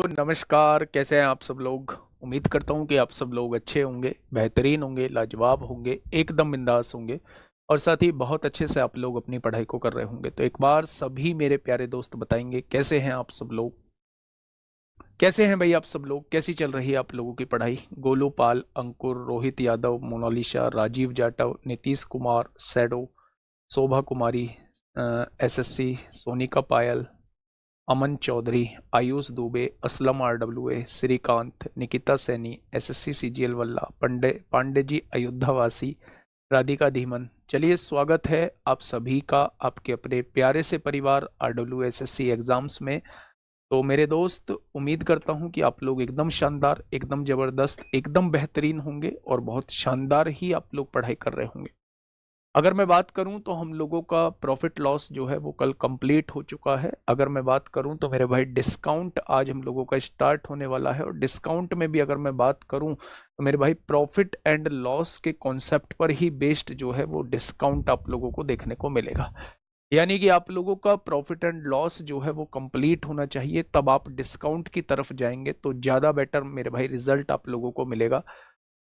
नमस्कार। कैसे हैं आप सब लोग। उम्मीद करता हूं कि आप सब लोग अच्छे होंगे, बेहतरीन होंगे, लाजवाब होंगे, एकदम बिंदास होंगे और साथ ही बहुत अच्छे से आप लोग अपनी पढ़ाई को कर रहे होंगे। तो एक बार सभी मेरे प्यारे दोस्त बताएंगे कैसे हैं आप सब लोग। कैसे हैं भाई आप सब लोग, कैसी चल रही है आप लोगों की पढ़ाई। गोलू पाल, अंकुर, रोहित यादव, मोनालिशा, राजीव जाटव, नीतीश कुमार, सैडो, Shobha Kumari, SSC, Sonika Payal, Aman Chaudhary, Ayush Dubey, Aslam RWA, Shrikant, Nikita Saini, SSC CGL वल्ला, पांडे जी अयोध्यावासी, राधिका धीमन। चलिए, स्वागत है आप सभी का आपके अपने प्यारे से परिवार आरडब्ल्यू एसएससी एग्जाम्स में। तो मेरे दोस्त, उम्मीद करता हूं कि आप लोग एकदम शानदार, एकदम जबरदस्त, एकदम बेहतरीन होंगे और बहुत शानदार ही आप लोग पढ़ाई कर रहे होंगे। अगर मैं बात करूं तो हम लोगों का प्रॉफिट लॉस जो है वो कल कंप्लीट हो चुका है। अगर मैं बात करूं तो मेरे भाई डिस्काउंट आज हम लोगों का स्टार्ट होने वाला है, और डिस्काउंट में भी अगर मैं बात करूं तो मेरे भाई प्रॉफिट एंड लॉस के कॉन्सेप्ट पर ही बेस्ड जो है वो डिस्काउंट आप लोगों को देखने को मिलेगा। यानी कि आप लोगों का प्रॉफिट एंड लॉस जो है वो कंप्लीट होना चाहिए, तब आप डिस्काउंट की तरफ जाएंगे तो ज्यादा बेटर मेरे भाई रिजल्ट आप लोगों को मिलेगा।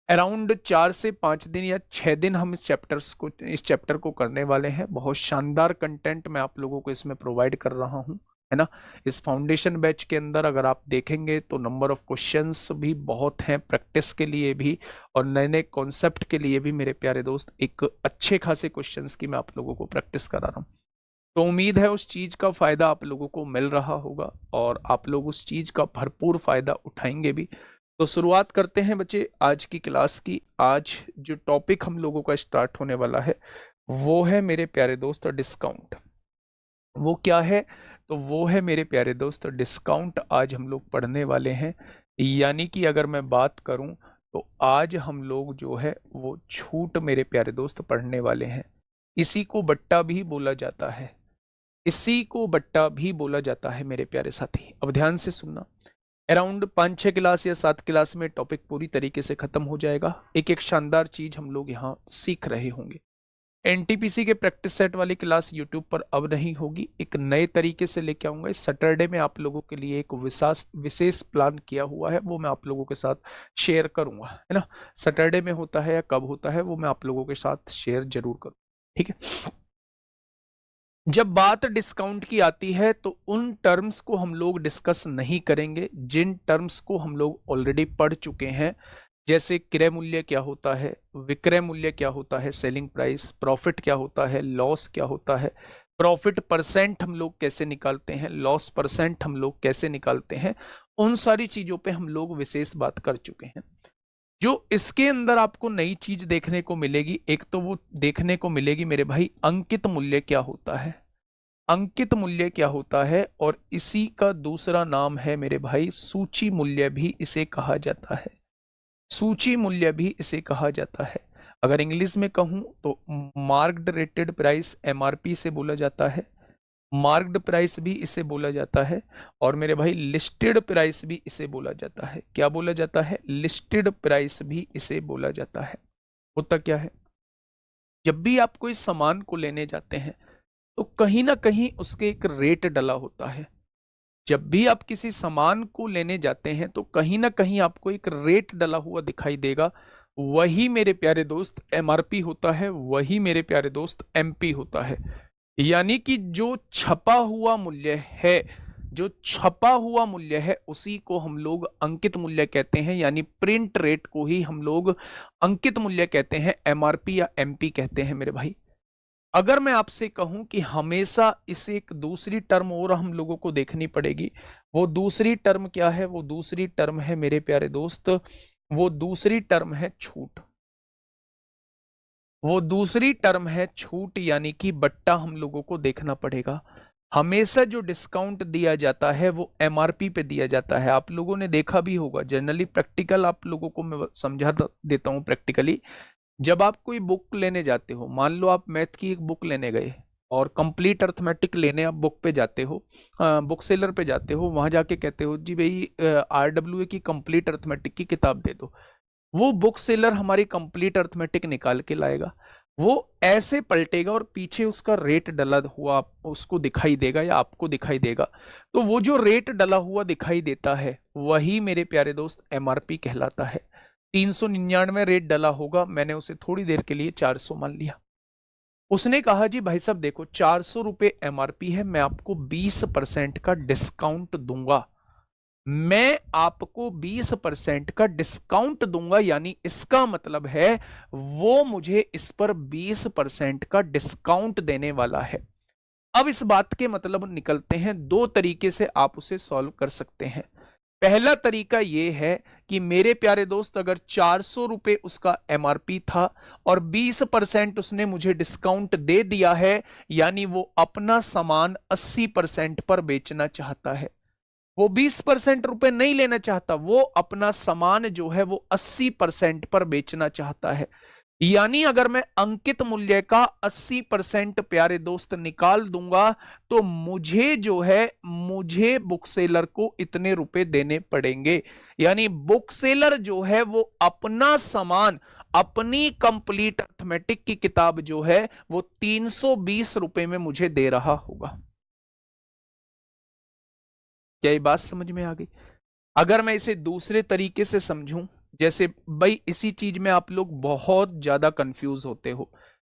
अराउंड 4 से 5 दिन या 6 दिन हम इस चैप्टर को करने वाले हैं। बहुत शानदार कंटेंट मैं आप लोगों को इसमें प्रोवाइड कर रहा हूं, है ना। इस फाउंडेशन बैच के अंदर अगर आप देखेंगे तो नंबर ऑफ क्वेश्चंस भी बहुत हैं प्रैक्टिस के लिए भी, और नए नए कॉन्सेप्ट के लिए भी मेरे प्यारे दोस्त। एक अच्छे खासे क्वेश्चंस की मैं आप लोगों को प्रैक्टिस करा रहा हूँ। तो उम्मीद है उस चीज का फायदा आप लोगों को मिल रहा होगा और आप लोग उस चीज का भरपूर फायदा उठाएंगे भी। तो शुरुआत करते हैं बच्चे आज की क्लास की। आज जो टॉपिक हम लोगों का स्टार्ट होने वाला है वो है मेरे प्यारे दोस्त डिस्काउंट। वो क्या है? तो वो है मेरे प्यारे दोस्त डिस्काउंट। आज हम लोग पढ़ने वाले हैं। यानी कि अगर मैं बात करूं तो आज हम लोग जो है वो छूट मेरे प्यारे दोस्त पढ़ने वाले हैं। इसी को बट्टा भी बोला जाता है, इसी को बट्टा भी बोला जाता है मेरे प्यारे साथी। अब ध्यान से सुनना। अराउंड 5-6 क्लास या 7 क्लास में टॉपिक पूरी तरीके से खत्म हो जाएगा। एक एक शानदार चीज हम लोग यहाँ सीख रहे होंगे। एनटीपीसी के प्रैक्टिस सेट वाली क्लास यूट्यूब पर अब नहीं होगी, एक नए तरीके से लेके आऊंगा। इस सैटरडे में आप लोगों के लिए एक विशेष प्लान किया हुआ है, वो मैं आप लोगों के साथ शेयर करूंगा, है ना। सैटरडे में होता है या कब होता है वो मैं आप लोगों के साथ शेयर जरूर करूँ, ठीक है। जब बात डिस्काउंट की आती है तो उन टर्म्स को हम लोग डिस्कस नहीं करेंगे जिन टर्म्स को हम लोग ऑलरेडी पढ़ चुके हैं। जैसे क्रय मूल्य क्या होता है, विक्रय मूल्य क्या होता है, सेलिंग प्राइस, प्रॉफिट क्या होता है, लॉस क्या होता है, प्रॉफिट परसेंट हम लोग कैसे निकालते हैं, लॉस परसेंट हम लोग कैसे निकालते हैं। उन सारी चीजों पे हम लोग विशेष बात कर चुके हैं। जो इसके अंदर आपको नई चीज देखने को मिलेगी, एक तो वो देखने को मिलेगी मेरे भाई अंकित मूल्य क्या होता है। अंकित मूल्य क्या होता है, और इसी का दूसरा नाम है मेरे भाई सूची मूल्य भी इसे कहा जाता है। सूची मूल्य भी इसे कहा जाता है। अगर इंग्लिश में कहूं तो मार्क्ड रेटेड प्राइस एमआरपी से बोला जाता है, मार्क्ड प्राइस भी इसे बोला जाता है, और मेरे भाई लिस्टेड प्राइस भी इसे बोला जाता है। क्या बोला जाता है? लिस्टेड प्राइस भी इसे बोला जाता है। होता क्या है, जब भी आप कोई सामान को लेने जाते हैं तो कहीं ना कहीं उसके एक रेट डला होता है। जब भी आप किसी सामान को लेने जाते हैं तो कहीं ना कहीं आपको एक रेट डला हुआ दिखाई देगा। वही मेरे प्यारे दोस्त एमआरपी होता है, वही मेरे प्यारे दोस्त एमपी होता है। यानी कि जो छपा हुआ मूल्य है, जो छपा हुआ मूल्य है उसी को हम लोग अंकित मूल्य कहते हैं। यानी प्रिंट रेट को ही हम लोग अंकित मूल्य कहते हैं, एमआरपी या एमपी कहते हैं मेरे भाई। अगर मैं आपसे कहूं कि हमेशा इसे एक दूसरी टर्म और हम लोगों को देखनी पड़ेगी, वो दूसरी टर्म क्या है? वो दूसरी टर्म है मेरे प्यारे दोस्त, वो दूसरी टर्म है छूट। वो दूसरी टर्म है छूट, यानी कि बट्टा हम लोगों को देखना पड़ेगा। हमेशा जो डिस्काउंट दिया जाता है वो एमआरपी पे दिया जाता है। आप लोगों ने देखा भी होगा, जनरली प्रैक्टिकल आप लोगों को मैं समझा देता हूं प्रैक्टिकली। जब आप कोई बुक लेने जाते हो, मान लो आप मैथ की एक बुक लेने गए और कंप्लीट अर्थमेटिक लेने आप बुक पे जाते हो, बुक सेलर पे जाते हो, वहां जाके कहते हो जी भाई आरडब्ल्यूए की कंप्लीट अर्थमेटिक की किताब दे दो। वो बुक सेलर हमारी कंप्लीट अर्थमेटिक निकाल के लाएगा। वो ऐसे पलटेगा और पीछे उसका रेट डला हुआ उसको दिखाई देगा या आपको दिखाई देगा। तो वो जो रेट डला हुआ दिखाई देता है वही मेरे प्यारे दोस्त एमआरपी कहलाता है। 399 रेट डला होगा, मैंने उसे थोड़ी देर के लिए 400 मान लिया। उसने कहा जी भाई साहब देखो 400 रुपए एमआरपी है, मैं आपको 20% का डिस्काउंट दूंगा, मैं आपको 20% का डिस्काउंट दूंगा, यानी इसका मतलब है वो मुझे इस पर 20% का डिस्काउंट देने वाला है। अब इस बात के मतलब निकलते हैं, दो तरीके से आप उसे सॉल्व कर सकते हैं। पहला तरीका यह है कि मेरे प्यारे दोस्त अगर 400 रुपए उसका एमआरपी था और 20% उसने मुझे डिस्काउंट दे दिया है, यानी वो अपना सामान 80% पर बेचना चाहता है। वो 20% रुपए नहीं लेना चाहता, वो अपना सामान जो है वो 80% पर बेचना चाहता है। यानी अगर मैं अंकित मूल्य का 80% प्यारे दोस्त निकाल दूंगा तो मुझे जो है मुझे बुक सेलर को इतने रुपए देने पड़ेंगे। यानी बुक सेलर जो है वो अपना सामान, अपनी कंप्लीट अर्थमेटिक की किताब जो है वो 320 रुपए में मुझे दे रहा होगा। क्या ये बात समझ में आ गई? अगर मैं इसे दूसरे तरीके से समझूं, जैसे भाई इसी चीज में आप लोग बहुत ज्यादा कंफ्यूज होते हो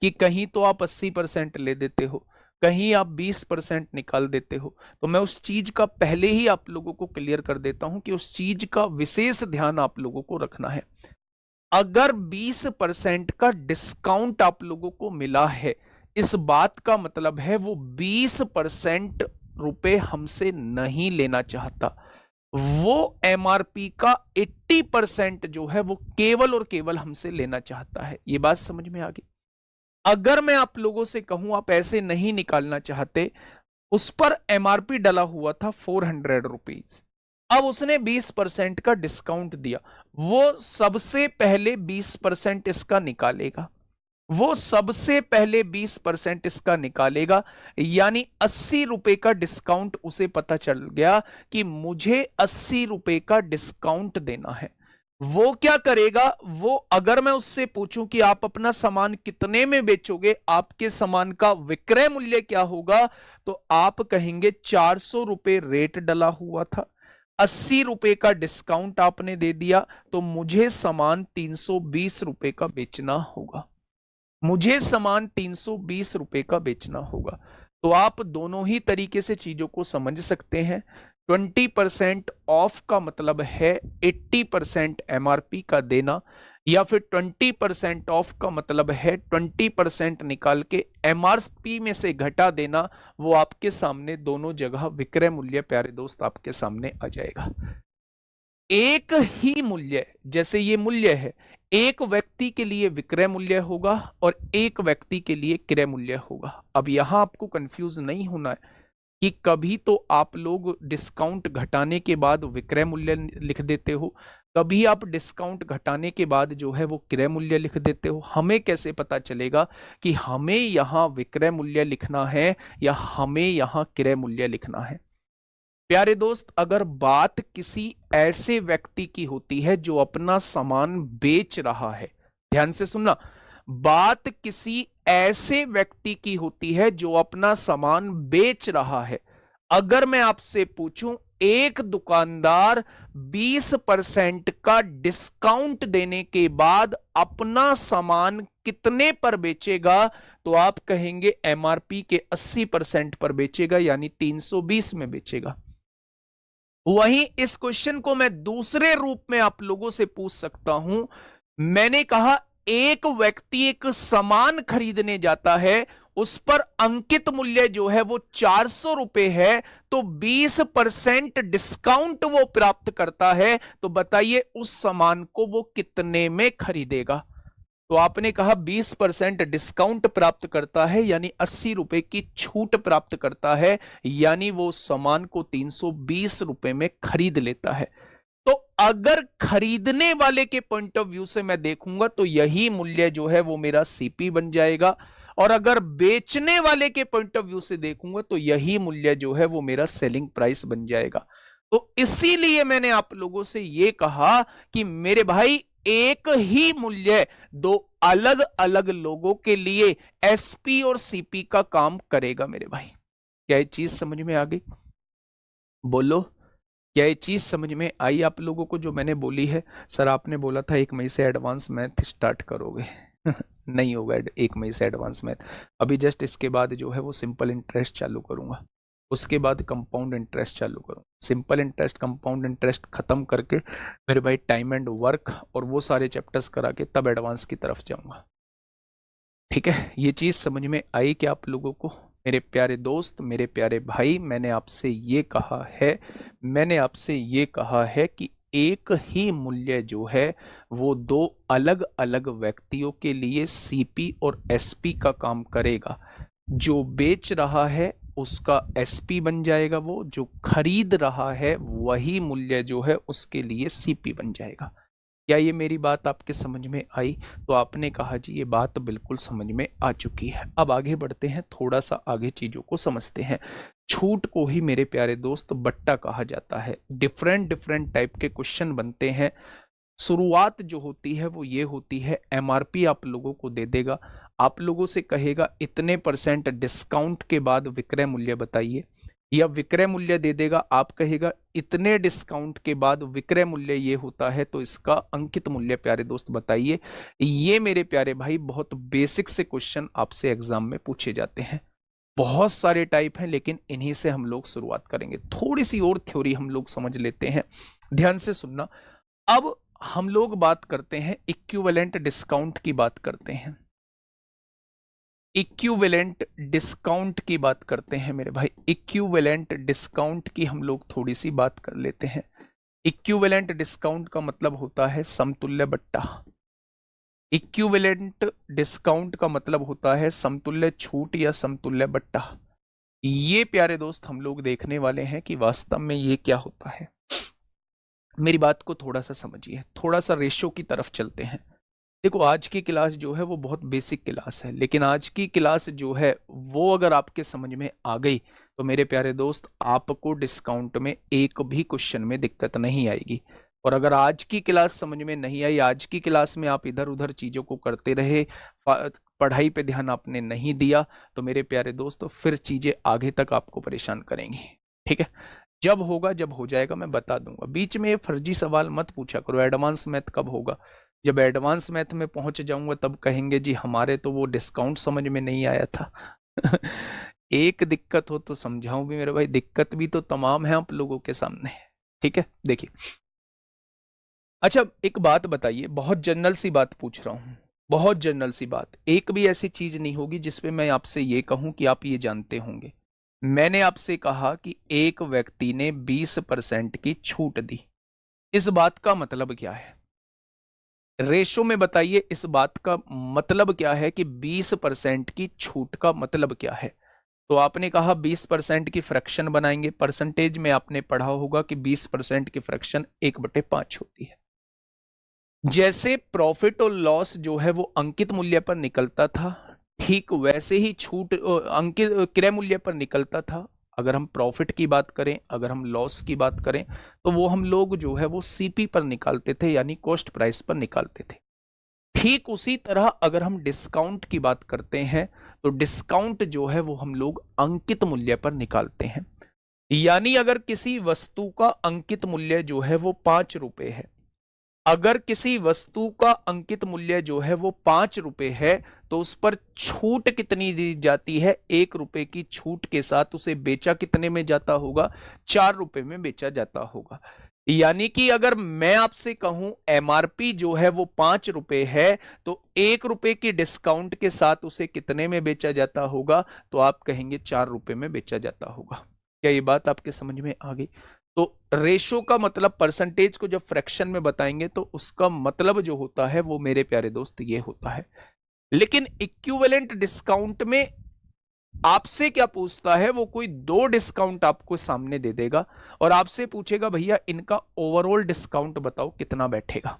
कि कहीं तो आप 80% ले देते हो, कहीं आप 20% निकाल देते हो। तो मैं उस चीज का पहले ही आप लोगों को क्लियर कर देता हूं कि उस चीज का विशेष ध्यान आप लोगों को रखना है। अगर 20% का डिस्काउंट आप लोगों को मिला है, इस बात का मतलब है वो 20% रुपए हमसे नहीं लेना चाहता, वो एमआरपी का 80% जो है वो केवल और केवल हमसे लेना चाहता है। ये बात समझ में आ गई? अगर मैं आप लोगों से कहूं आप ऐसे नहीं निकालना चाहते, उस पर एमआरपी डला हुआ था 400 रुपीज, अब उसने 20% का डिस्काउंट दिया, वो सबसे पहले 20% इसका निकालेगा, वो सबसे पहले 20% इसका निकालेगा। यानी 80 रुपए का डिस्काउंट उसे पता चल गया कि मुझे 80 रुपए का डिस्काउंट देना है। वो क्या करेगा, वो अगर मैं उससे पूछूं कि आप अपना सामान कितने में बेचोगे, आपके सामान का विक्रय मूल्य क्या होगा, तो आप कहेंगे 400 रुपए रेट डला हुआ था, 80 रुपए का डिस्काउंट आपने दे दिया, तो मुझे सामान 320 रुपए का बेचना होगा, मुझे सामान 320 रुपए का बेचना होगा। तो आप दोनों ही तरीके से चीजों को समझ सकते हैं। 20% ऑफ का मतलब है 80% एमआरपी का देना, या फिर 20% ऑफ का मतलब है 20% निकाल के एमआरपी में से घटा देना। वो आपके सामने दोनों जगह विक्रय मूल्य प्यारे दोस्त आपके सामने आ जाएगा। एक ही मूल्य, जैसे ये मूल्य है, एक व्यक्ति के लिए विक्रय मूल्य होगा और एक व्यक्ति के लिए क्रय मूल्य होगा। अब यहां आपको कंफ्यूज नहीं होना है कि कभी तो आप लोग डिस्काउंट घटाने के बाद विक्रय मूल्य लिख देते हो, कभी आप डिस्काउंट घटाने के बाद जो है वो क्रय मूल्य लिख देते हो। हमें कैसे पता चलेगा कि हमें यहां विक्रय मूल्य लिखना है या हमें यहां क्रय मूल्य लिखना है? प्यारे दोस्त, अगर बात किसी ऐसे व्यक्ति की होती है जो अपना सामान बेच रहा है, ध्यान से सुनना, बात किसी ऐसे व्यक्ति की होती है जो अपना सामान बेच रहा है। अगर मैं आपसे पूछूं एक दुकानदार 20% का डिस्काउंट देने के बाद अपना सामान कितने पर बेचेगा, तो आप कहेंगे एमआरपी के 80% पर बेचेगा, यानी 320 में बेचेगा। वहीं इस क्वेश्चन को मैं दूसरे रूप में आप लोगों से पूछ सकता हूं। मैंने कहा एक व्यक्ति एक सामान खरीदने जाता है, उस पर अंकित मूल्य जो है वो 400 रुपए है, तो 20% डिस्काउंट वो प्राप्त करता है। तो बताइए उस सामान को वो कितने में खरीदेगा? तो आपने कहा 20% डिस्काउंट प्राप्त करता है, यानी 80 रुपए की छूट प्राप्त करता है, यानी वो सामान को 320 रुपए में खरीद लेता है। तो अगर खरीदने वाले के पॉइंट ऑफ व्यू से मैं देखूंगा तो यही मूल्य जो है वो मेरा सीपी बन जाएगा, और अगर बेचने वाले के पॉइंट ऑफ व्यू से देखूंगा तो यही मूल्य जो है वो मेरा सेलिंग प्राइस बन जाएगा। तो इसीलिए मैंने आप लोगों से यह कहा कि मेरे भाई एक ही मूल्य दो अलग अलग लोगों के लिए एसपी और सीपी का काम करेगा मेरे भाई। क्या ये चीज समझ में आ गई? बोलो, क्या ये चीज समझ में आई आप लोगों को जो मैंने बोली है? सर आपने बोला था 1 मई से एडवांस मैथ स्टार्ट करोगे। नहीं होगा 1 मई से एडवांस मैथ। अभी जस्ट इसके बाद जो है वो सिंपल इंटरेस्ट चालू करूंगा, उसके बाद कंपाउंड इंटरेस्ट चालू करूंगा। सिंपल इंटरेस्ट कंपाउंड इंटरेस्ट खत्म करके मेरे भाई टाइम एंड वर्क और वो सारे चैप्टर्स करा के तब एडवांस की तरफ जाऊंगा। ठीक है, ये चीज समझ में आई क्या आप लोगों को? मेरे प्यारे दोस्त, मेरे प्यारे भाई, मैंने आपसे ये कहा है कि एक ही मूल्य जो है वो दो अलग अलग व्यक्तियों के लिए सीपी और एसपी का काम करेगा। जो बेच रहा है उसका एसपी बन जाएगा, वो जो खरीद रहा है वही मूल्य जो है उसके लिए सीपी बन जाएगा। क्या ये मेरी बात आपके समझ में आई? तो आपने कहा जी ये बात बिल्कुल समझ में आ चुकी है। अब आगे बढ़ते हैं, थोड़ा सा आगे चीजों को समझते हैं। छूट को ही मेरे प्यारे दोस्त बट्टा कहा जाता है। डिफरेंट डिफरेंट टाइप के क्वेश्चन बनते हैं। शुरुआत जो होती है वो ये होती है, एमआरपी आप लोगों को दे देगा, आप लोगों से कहेगा इतने % डिस्काउंट के बाद विक्रय मूल्य बताइए, या विक्रय मूल्य दे देगा, आप कहेगा इतने डिस्काउंट के बाद विक्रय मूल्य ये होता है, तो इसका अंकित मूल्य प्यारे दोस्त बताइए। ये मेरे प्यारे भाई बहुत बेसिक से क्वेश्चन आपसे एग्जाम में पूछे जाते हैं। बहुत सारे टाइप हैं लेकिन इन्हीं से हम लोग शुरुआत करेंगे। थोड़ी सी और थ्योरी हम लोग समझ लेते हैं, ध्यान से सुनना। अब हम लोग बात करते हैं इक्विवेलेंट डिस्काउंट की बात करते हैं। इक्विवेलेंट डिस्काउंट की बात करते हैं मेरे भाई। इक्विवेलेंट डिस्काउंट की हम लोग थोड़ी सी बात कर लेते हैं। इक्विवेलेंट डिस्काउंट का मतलब होता है समतुल्य बट्टा। इक्विवेलेंट डिस्काउंट का मतलब होता है समतुल्य छूट या समतुल्य बट्टा। ये प्यारे दोस्त हम लोग देखने वाले हैं कि वास्तव में ये क्या होता है। मेरी बात को थोड़ा सा समझिए, थोड़ा सा रेशो की तरफ चलते हैं। देखो आज की क्लास जो है वो बहुत बेसिक क्लास है, लेकिन आज की क्लास जो है वो अगर आपके समझ में आ गई तो मेरे प्यारे दोस्त आपको डिस्काउंट में एक भी क्वेश्चन में दिक्कत नहीं आएगी। और अगर आज की क्लास समझ में नहीं आई, आज की क्लास में आप इधर उधर चीजों को करते रहे, पढ़ाई पे ध्यान आपने नहीं दिया, तो मेरे प्यारे दोस्त फिर चीजें आगे तक आपको परेशान करेंगी। ठीक है, जब होगा जब हो जाएगा मैं बता दूंगा। बीच में फर्जी सवाल मत पूछा करो, एडवांस मैथ कब होगा? जब एडवांस मैथ में पहुंच जाऊंगा तब कहेंगे जी हमारे तो वो डिस्काउंट समझ में नहीं आया था। एक दिक्कत हो तो समझाऊं भी मेरे भाई, दिक्कत भी तो तमाम है आप लोगों के सामने। ठीक है, देखिए अच्छा एक बात बताइए, बहुत जनरल सी बात पूछ रहा हूं, बहुत जनरल सी बात। एक भी ऐसी चीज नहीं होगी जिसपे मैं आपसे ये कहूं कि आप ये जानते होंगे। मैंने आपसे कहा कि एक व्यक्ति ने 20% की छूट दी, इस बात का मतलब क्या है? रेशो में बताइए इस बात का मतलब क्या है कि 20% की छूट का मतलब क्या है? तो आपने कहा 20% की फ्रैक्शन बनाएंगे। परसेंटेज में आपने पढ़ा होगा कि 20% की फ्रैक्शन 1/5 होती है। जैसे प्रॉफिट और लॉस जो है वो अंकित मूल्य पर निकलता था, ठीक वैसे ही छूट अंकित क्रय मूल्य पर निकलता था। अगर हम प्रॉफिट की बात करें, अगर हम लॉस की बात करें, तो वो हम लोग जो है वो सीपी पर निकालते थे, यानी कॉस्ट प्राइस पर निकालते थे। ठीक उसी तरह अगर हम डिस्काउंट की बात करते हैं तो डिस्काउंट जो है वो हम लोग अंकित मूल्य पर निकालते हैं। यानी अगर किसी वस्तु का अंकित मूल्य जो है वो 5 रुपए है, अगर किसी वस्तु का अंकित मूल्य जो है वो 5 रुपए है, तो उस पर छूट कितनी दी जाती है? 1 रुपए की छूट के साथ उसे बेचा कितने में जाता होगा? 4 रुपए में बेचा जाता होगा। यानी कि अगर मैं आपसे कहूं एमआरपी जो है वो 5 रुपए है, तो 1 रुपए की डिस्काउंट के साथ उसे कितने में बेचा जाता होगा? तो आप कहेंगे 4 रुपए में बेचा जाता होगा। क्या ये बात आपके समझ में आ गई? तो रेशो का मतलब, परसेंटेज को जब फ्रैक्शन में बताएंगे तो उसका मतलब जो होता है वो मेरे प्यारे दोस्त ये होता है। लेकिन इक्विवेलेंट डिस्काउंट में आपसे क्या पूछता है, वो कोई 2 डिस्काउंट आपको सामने दे देगा और आपसे पूछेगा भैया इनका ओवरऑल डिस्काउंट बताओ कितना बैठेगा,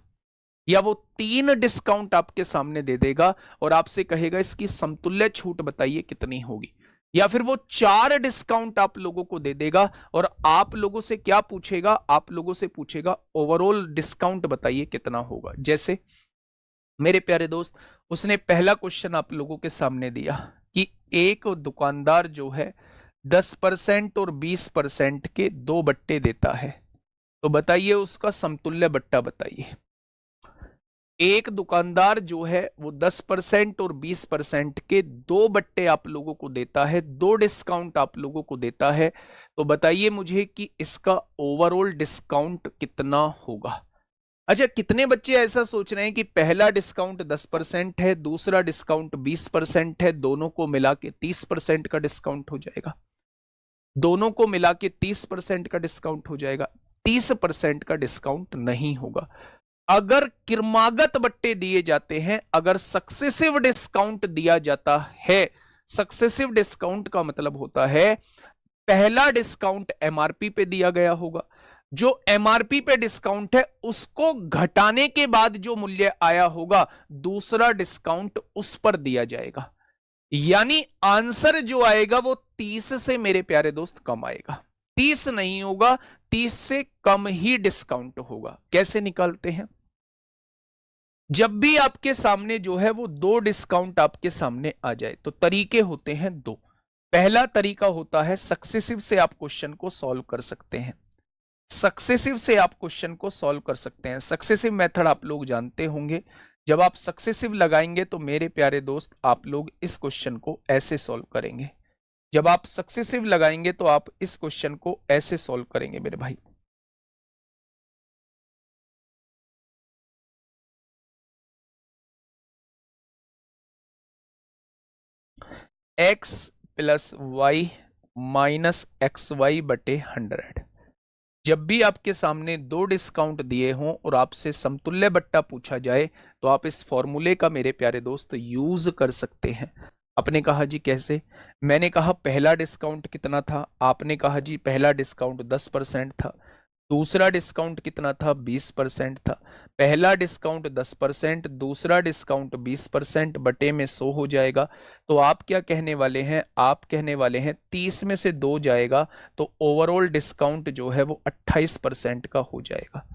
या वो 3 डिस्काउंट आपके सामने दे देगा और आपसे कहेगा इसकी समतुल्य छूट बताइए कितनी होगी। या फिर वो 4 डिस्काउंट आप लोगों को दे देगा और आप लोगों से क्या पूछेगा, आप लोगों से पूछेगा ओवरऑल डिस्काउंट बताइए कितना होगा। जैसे मेरे प्यारे दोस्त, उसने पहला क्वेश्चन आप लोगों के सामने दिया कि एक दुकानदार जो है 10% और 20% के 2 बट्टे देता है, तो बताइए उसका समतुल्य बट्टा बताइए। एक दुकानदार जो है वो 10% और 20% के 2 बट्टे आप लोगों को देता है, 2 डिस्काउंट आप लोगों को देता है, तो बताइए मुझे कि इसका ओवरऑल डिस्काउंट कितना होगा। अच्छा, कितने बच्चे ऐसा सोच रहे हैं कि पहला डिस्काउंट 10% है, दूसरा डिस्काउंट 20% है, दोनों को मिला के 30% का डिस्काउंट हो जाएगा, दोनों को मिला के 30% का डिस्काउंट हो जाएगा। 30% का डिस्काउंट नहीं होगा। अगर क्रमागत बट्टे दिए जाते हैं, अगर सक्सेसिव डिस्काउंट दिया जाता है, सक्सेसिव डिस्काउंट का मतलब होता है पहला डिस्काउंट एमआरपी पे दिया गया होगा, जो एमआरपी पे डिस्काउंट है उसको घटाने के बाद जो मूल्य आया होगा दूसरा डिस्काउंट उस पर दिया जाएगा, यानी आंसर जो आएगा वो 30 से मेरे प्यारे दोस्त कम आएगा, 30 नहीं होगा, 30 से कम ही डिस्काउंट होगा। कैसे निकालते हैं? जब भी आपके सामने जो है वो 2 डिस्काउंट आपके सामने आ जाए तो तरीके होते हैं 2। पहला तरीका होता है सक्सेसिव से आप क्वेश्चन को सॉल्व कर सकते हैं, सक्सेसिव से आप क्वेश्चन को सॉल्व कर सकते हैं। सक्सेसिव मेथड आप लोग जानते होंगे, जब आप सक्सेसिव लगाएंगे तो मेरे प्यारे दोस्त आप लोग इस क्वेश्चन को ऐसे सॉल्व करेंगे, जब आप सक्सेसिव लगाएंगे तो आप इस क्वेश्चन को ऐसे सॉल्व करेंगे मेरे भाई। x plus y minus x y बटे 100। जब भी आपके सामने 2 डिस्काउंट दिए हों और आपसे समतुल्य बट्टा पूछा जाए तो आप इस फॉर्मूले का मेरे प्यारे दोस्त यूज कर सकते हैं। आपने कहा जी कैसे? मैंने कहा पहला डिस्काउंट कितना था, आपने कहा जी पहला डिस्काउंट 10% था, दूसरा डिस्काउंट कितना था 20% था। पहला डिस्काउंट 10%, दूसरा डिस्काउंट 20% बटे में 100 हो जाएगा। तो आप क्या कहने वाले हैं? आप कहने वाले हैं 30 में से 2 जाएगा तो ओवरऑल डिस्काउंट जो है वो 28% का हो जाएगा।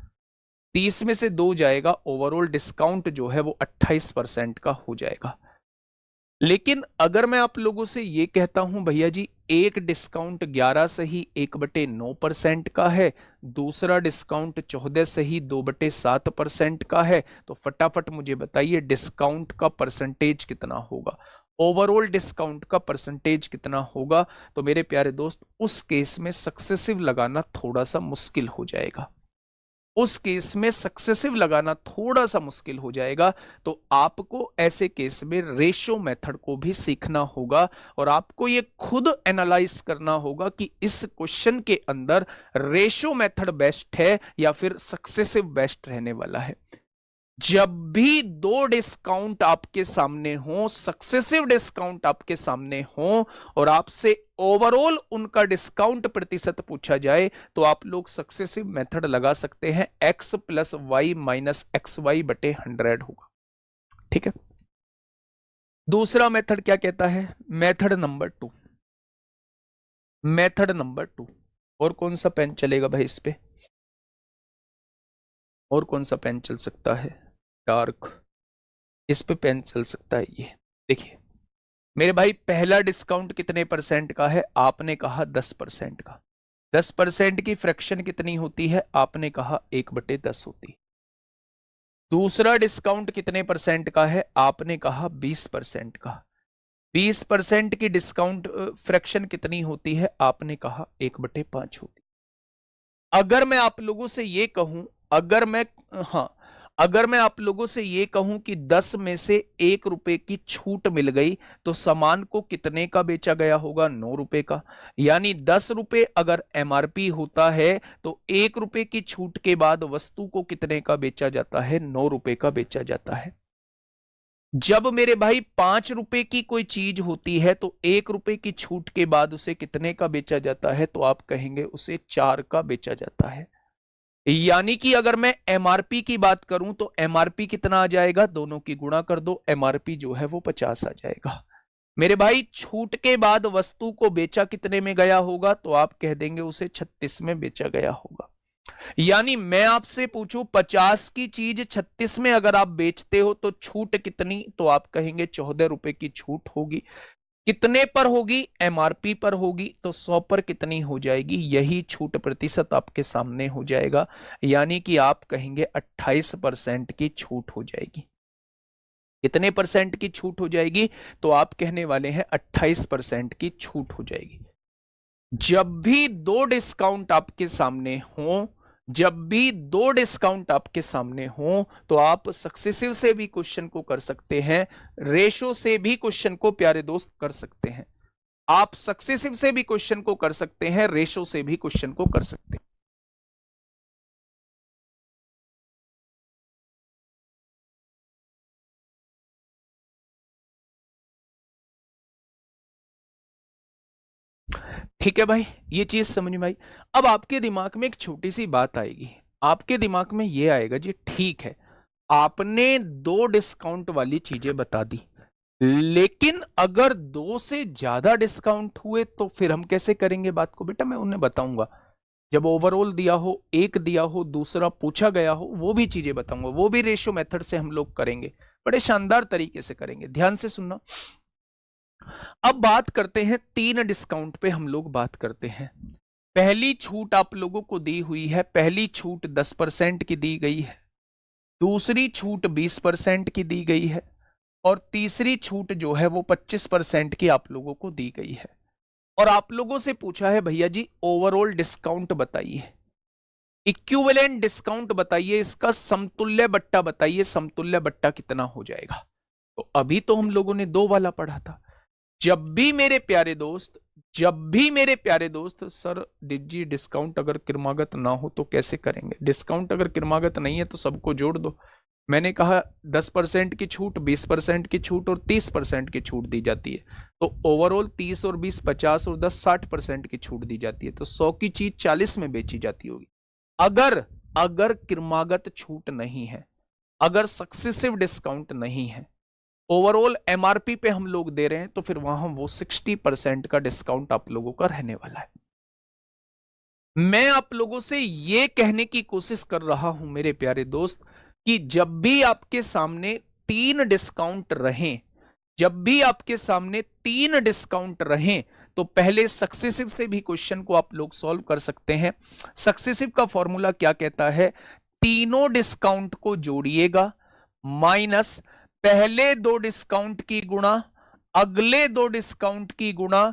30 में से 2 जाएगा, ओवरऑल डिस्काउंट जो है वो 28% का हो जाएगा। लेकिन अगर मैं आप लोगों से ये कहता हूं भैया जी एक डिस्काउंट 11 से ही 1/9% का है, दूसरा डिस्काउंट 14 से ही 2/7% का है, तो फटाफट मुझे बताइए डिस्काउंट का परसेंटेज कितना होगा, ओवरऑल डिस्काउंट का परसेंटेज कितना होगा। तो मेरे प्यारे दोस्त उस केस में सक्सेसिव लगाना थोड़ा सा मुश्किल हो जाएगा, उस केस में सक्सेसिव लगाना थोड़ा सा मुश्किल हो जाएगा। तो आपको ऐसे केस में रेशो मेथड को भी सीखना होगा और आपको ये खुद एनालाइज करना होगा कि इस क्वेश्चन के अंदर रेशो मेथड बेस्ट है या फिर सक्सेसिव बेस्ट रहने वाला है। जब भी 2 डिस्काउंट आपके सामने हो, सक्सेसिव डिस्काउंट आपके सामने हो और आपसे ओवरऑल उनका डिस्काउंट प्रतिशत पूछा जाए तो आप लोग सक्सेसिव मेथड लगा सकते हैं, x plus y minus x y बटे 100 होगा। ठीक है, दूसरा मेथड क्या कहता है? Method number 2, method number 2। और कौन सा पेन चलेगा भाई इस पे? और कौन सा पेन चल सकता है? डार्क, इस पे पेन चल सकता है। ये देखिए मेरे भाई पहला डिस्काउंट कितने परसेंट का है? आपने कहा 10% का। 10% की फ्रैक्शन कितनी होती है? आपने कहा 1/10 होती। दूसरा डिस्काउंट कितने परसेंट का है? आपने कहा 20% का। 20% की डिस्काउंट फ्रैक्शन कितनी होती है? आपने कहा 1/5 होती। अगर मैं आप लोगों से ये कहूं, अगर मैं हाँ अगर मैं आप लोगों से ये कहूं कि 10 में से 1 रुपए की छूट मिल गई तो सामान को कितने का बेचा गया होगा? 9 रुपए का। यानी 10 रुपए अगर एमआरपी होता है तो 1 रुपए की छूट के बाद वस्तु को कितने का बेचा जाता है? 9 रुपए का बेचा जाता है। जब मेरे भाई 5 रुपए की कोई चीज होती है तो 1 रुपए की छूट के बाद उसे कितने का बेचा जाता है? तो आप कहेंगे उसे 4 का बेचा जाता है। यानी कि अगर मैं एमआरपी की बात करूं तो एमआरपी कितना आ जाएगा? दोनों की गुणा कर दो, एमआरपी जो है वो 50 आ जाएगा। मेरे भाई छूट के बाद वस्तु को बेचा कितने में गया होगा, तो आप कह देंगे उसे 36 में बेचा गया होगा। यानी मैं आपसे पूछूं 50 की चीज 36 में अगर आप बेचते हो तो छूट कितनी, तो आप कहेंगे 14 रुपए की छूट होगी। कितने पर होगी, एमआरपी पर होगी, तो 100 पर कितनी हो जाएगी, यही छूट प्रतिशत आपके सामने हो जाएगा। यानी कि आप कहेंगे 28% की छूट हो जाएगी। कितने परसेंट की छूट हो जाएगी, तो आप कहने वाले हैं 28% की छूट हो जाएगी। जब भी दो डिस्काउंट आपके सामने हो, जब भी दो डिस्काउंट आपके सामने हो, तो आप सक्सेसिव से भी क्वेश्चन को कर सकते हैं, रेशो से भी क्वेश्चन को प्यारे दोस्त कर सकते हैं। आप सक्सेसिव से भी क्वेश्चन को कर सकते हैं, रेशो से भी क्वेश्चन को कर सकते हैं। ठीक है भाई, ये चीज समझ में आई। अब आपके दिमाग में एक छोटी सी बात आएगी, आपके दिमाग में ये आएगा जी ठीक है, आपने दो डिस्काउंट वाली चीजें बता दी, लेकिन अगर दो से ज्यादा डिस्काउंट हुए तो फिर हम कैसे करेंगे बात को। बेटा मैं उन्हें बताऊंगा, जब ओवरऑल दिया हो, एक दिया हो, दूसरा पूछा गया हो, वो भी चीजें बताऊंगा, वो भी रेशियो मेथड से हम लोग करेंगे, बड़े शानदार तरीके से करेंगे, ध्यान से सुनना। अब बात करते हैं तीन डिस्काउंट पे, हम लोग बात करते हैं। पहली छूट आप लोगों को दी हुई है, पहली छूट 10% की दी गई है, दूसरी छूट 20% की दी गई है, और तीसरी छूट जो है वो 25% की आप लोगों को दी गई है। और आप लोगों से पूछा है भैया जी ओवरऑल डिस्काउंट बताइए, इक्विवेलेंट डिस्काउंट बताइए, इसका समतुल्य बट्टा बताइए, समतुल्य बट्टा कितना हो जाएगा। तो अभी तो हम लोगों ने दो वाला पढ़ा था। जब भी मेरे प्यारे दोस्त, जब भी मेरे प्यारे दोस्त, सर जी डिस्काउंट अगर क्रमागत ना हो तो कैसे करेंगे, डिस्काउंट अगर क्रमागत नहीं है तो सबको जोड़ दो। मैंने कहा 10% की छूट, 20% की छूट और 30% की छूट दी जाती है, तो ओवरऑल 30 और 20 50 और 10 60% की छूट दी जाती है, तो 100 की चीज 40 में बेची जाती होगी। अगर अगर क्रमागत छूट नहीं है, अगर सक्सेसिव डिस्काउंट नहीं है, ओवरऑल एमआरपी पे हम लोग दे रहे हैं, तो फिर वहां वो 60% का डिस्काउंट आप लोगों का रहने वाला है। मैं आप लोगों से ये कहने की कोशिश कर रहा हूं मेरे प्यारे दोस्त, कि जब भी आपके सामने तीन डिस्काउंट रहें, जब भी आपके सामने तीन डिस्काउंट रहें, तो पहले सक्सेसिव से भी क्वेश्चन को आप लोग सॉल्व कर सकते हैं। सक्सेसिव का फॉर्मूला क्या कहता है, तीनों डिस्काउंट को जोड़िएगा, माइनस पहले दो डिस्काउंट की गुणा, अगले दो डिस्काउंट की गुणा,